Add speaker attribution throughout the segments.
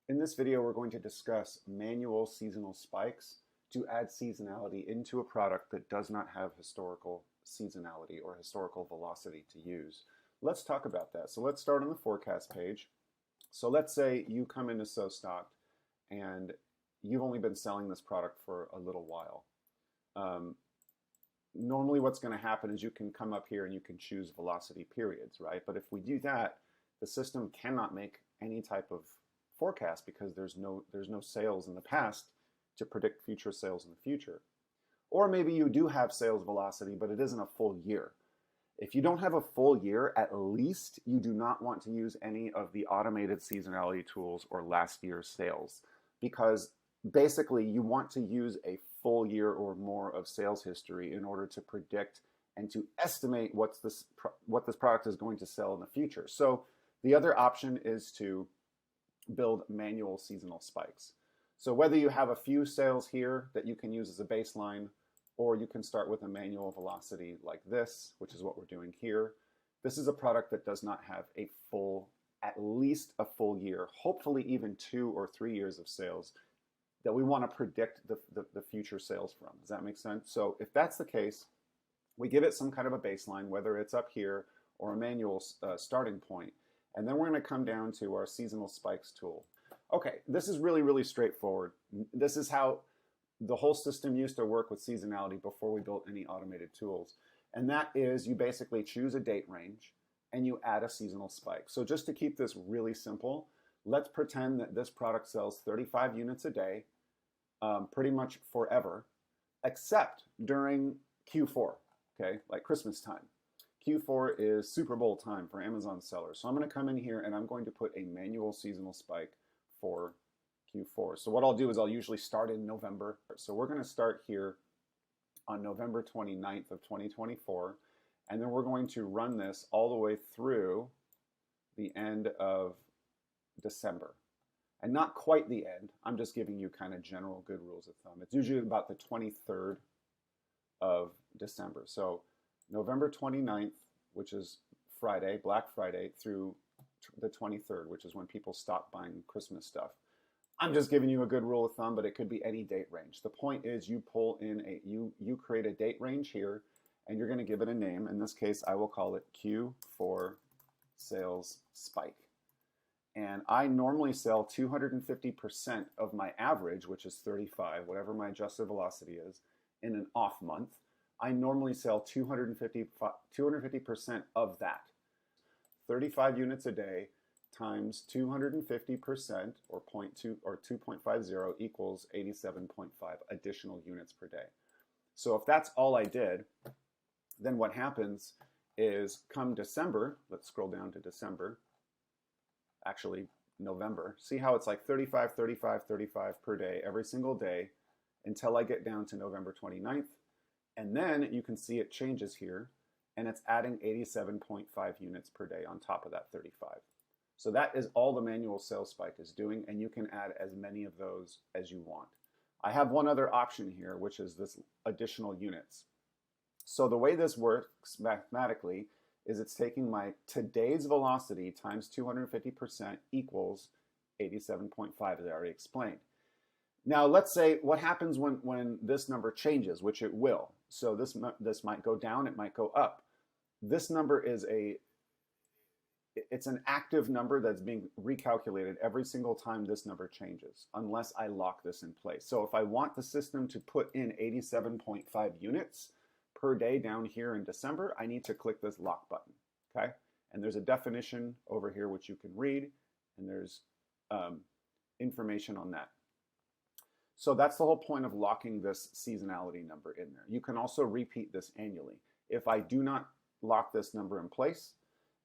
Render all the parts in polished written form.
Speaker 1: In this video, we're going to discuss manual seasonal spikes to add seasonality into a product that does not have historical seasonality or historical velocity to use. Let's talk about that. So let's start on the forecast page. So let's say you come into SoStocked and you've only been selling this product for a little while. Normally what's going to happen is you can come up here and you can choose velocity periods, right? But if we do that, the system cannot make any type of forecast because there's no sales in the past to predict future sales in the future. Or maybe you do have sales velocity, but it isn't a full year. If you don't have a full year, at least you do not want to use any of the automated seasonality tools or last year's sales, because basically you want to use a full year or more of sales history in order to predict and to estimate what this product is going to sell in the future. So the other option is to build manual seasonal spikes. So whether you have a few sales here that you can use as a baseline, or you can start with a manual velocity like this, which is what we're doing here. This is a product that does not have a full, at least a full year, hopefully even 2 or 3 years of sales that we want to predict the future sales from. Does that make sense? So if that's the case, we give it some kind of a baseline, whether it's up here or a manual starting point. And then we're going to come down to our seasonal spikes tool. Okay, this is really, really straightforward. This is how the whole system used to work with seasonality before we built any automated tools. And that is you basically choose a date range and you add a seasonal spike. So just to keep this really simple, let's pretend that this product sells 35 units a day, pretty much forever, except during Q4, okay, like Christmas time. Q4 is Super Bowl time for Amazon sellers. So I'm going to come in here and I'm going to put a manual seasonal spike for Q4. So what I'll do is I'll usually start in November. So we're going to start here on November 29th of 2024. And then we're going to run this all the way through the end of December. And not quite the end. I'm just giving you kind of general good rules of thumb. It's usually about the 23rd of December. So November 29th, which is Friday, Black Friday, through the 23rd, which is when people stop buying Christmas stuff. I'm just giving you a good rule of thumb, but it could be any date range. The point is you pull in you create a date range here, and you're going to give it a name. In this case, I will call it Q4 sales spike. And I normally sell 250% of my average, which is 35, whatever my adjusted velocity is, in an off month. I normally sell 250% of that. 35 units a day times 250% or 0.2 or 2.50 equals 87.5 additional units per day. So if that's all I did, then what happens is come December, let's scroll down to December, actually November, see how it's like 35, 35, 35 per day every single day until I get down to November 29th. And then you can see it changes here, and it's adding 87.5 units per day on top of that 35. So that is all the manual sales spike is doing, and you can add as many of those as you want. I have one other option here, which is this additional units. So the way this works mathematically is it's taking my today's velocity times 250% equals 87.5, as I already explained. Now, let's say what happens when this number changes, which it will. So this might go down, it might go up. This number is it's an active number that's being recalculated every single time this number changes, unless I lock this in place. So if I want the system to put in 87.5 units per day down here in December, I need to click this lock button, okay? And there's a definition over here which you can read, and there's information on that. So that's the whole point of locking this seasonality number in there. You can also repeat this annually. If I do not lock this number in place,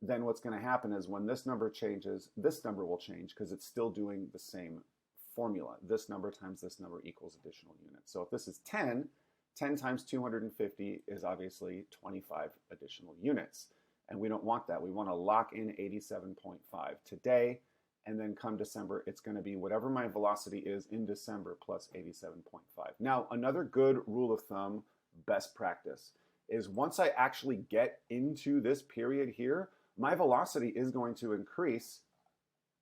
Speaker 1: then what's going to happen is when this number changes, this number will change because it's still doing the same formula. This number times this number equals additional units. So if this is 10 times 250 is obviously 25 additional units. And we don't want that. We want to lock in 87.5 today. And then come December, it's going to be whatever my velocity is in December plus 87.5. Now, another good rule of thumb, best practice, is once I actually get into this period here, my velocity is going to increase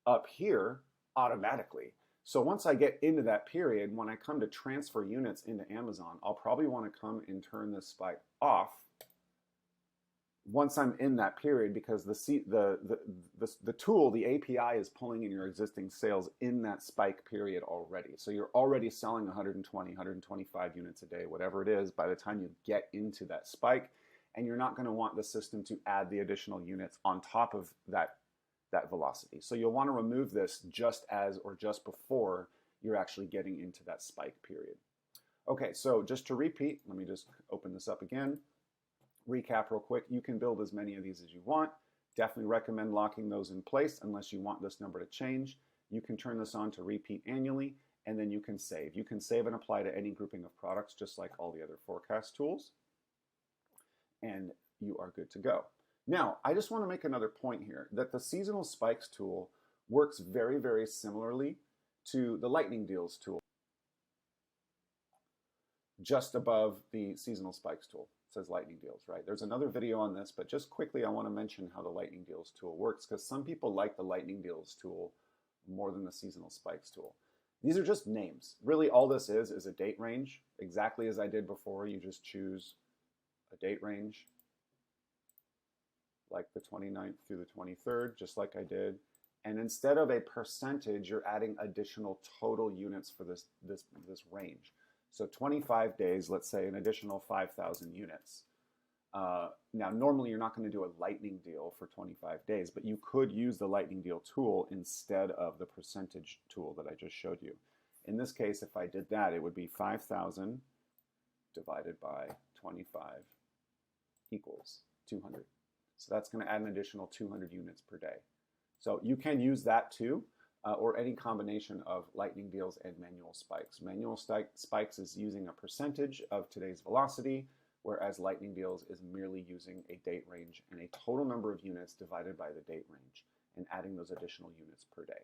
Speaker 1: up here automatically. So once I get into that period, when I come to transfer units into Amazon, I'll probably want to come and turn this spike off once I'm in that period, because the tool, the API, is pulling in your existing sales in that spike period already. So you're already selling 120, 125 units a day, whatever it is, by the time you get into that spike, and you're not going to want the system to add the additional units on top of that velocity. So you'll want to remove this just as or just before you're actually getting into that spike period. Okay, so just to repeat, let me just open this up again. Recap real quick. You can build as many of these as you want. Definitely recommend locking those in place unless you want this number to change. You can turn this on to repeat annually, and then you can save. You can save and apply to any grouping of products just like all the other forecast tools, and you are good to go. Now, I just want to make another point here that the seasonal spikes tool works very, very similarly to the lightning deals tool, just above the seasonal spikes tool. It says lightning deals, right? There's another video on this, but just quickly I want to mention how the lightning deals tool works, because some people like the lightning deals tool more than the seasonal spikes tool. These are just names. Really all this is a date range, exactly as I did before. You just choose a date range like the 29th through the 23rd, just like I did. And instead of a percentage, you're adding additional total units for this range. So 25 days, let's say an additional 5,000 units. Now, normally you're not going to do a lightning deal for 25 days, but you could use the lightning deal tool instead of the percentage tool that I just showed you. In this case, if I did that, it would be 5,000 divided by 25 equals 200. So that's going to add an additional 200 units per day. So you can use that too, or any combination of lightning deals and manual spikes. Manual spikes is using a percentage of today's velocity, whereas lightning deals is merely using a date range and a total number of units divided by the date range and adding those additional units per day.